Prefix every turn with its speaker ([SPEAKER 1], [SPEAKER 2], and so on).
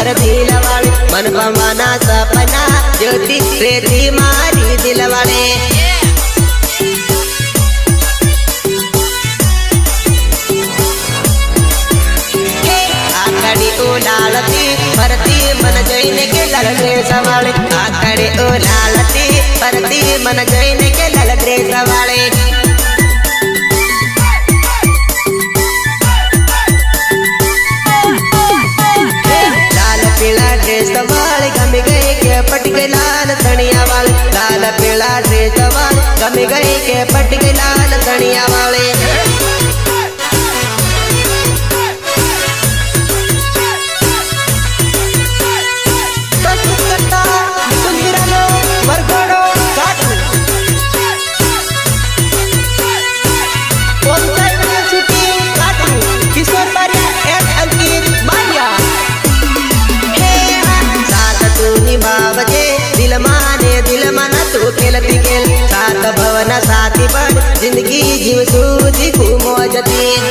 [SPEAKER 1] पर दिल वाले मन पमाना सपना ज्योति रेती मारी दिल वाले आकड़ी उलालती परती मन जैन के लल ड्रेस वाले आकड़ी उलालती परती मन जैन के लल ड्रेस वाले वाले गमी गए के पट के लाल धनिया वाले लाल पीला ड्रेस वाले गमी गए के पट के लाल धनिया वाले खेलती खेल साथ भवन साथी बन जिंदगी जीव सूझी घूमो जती।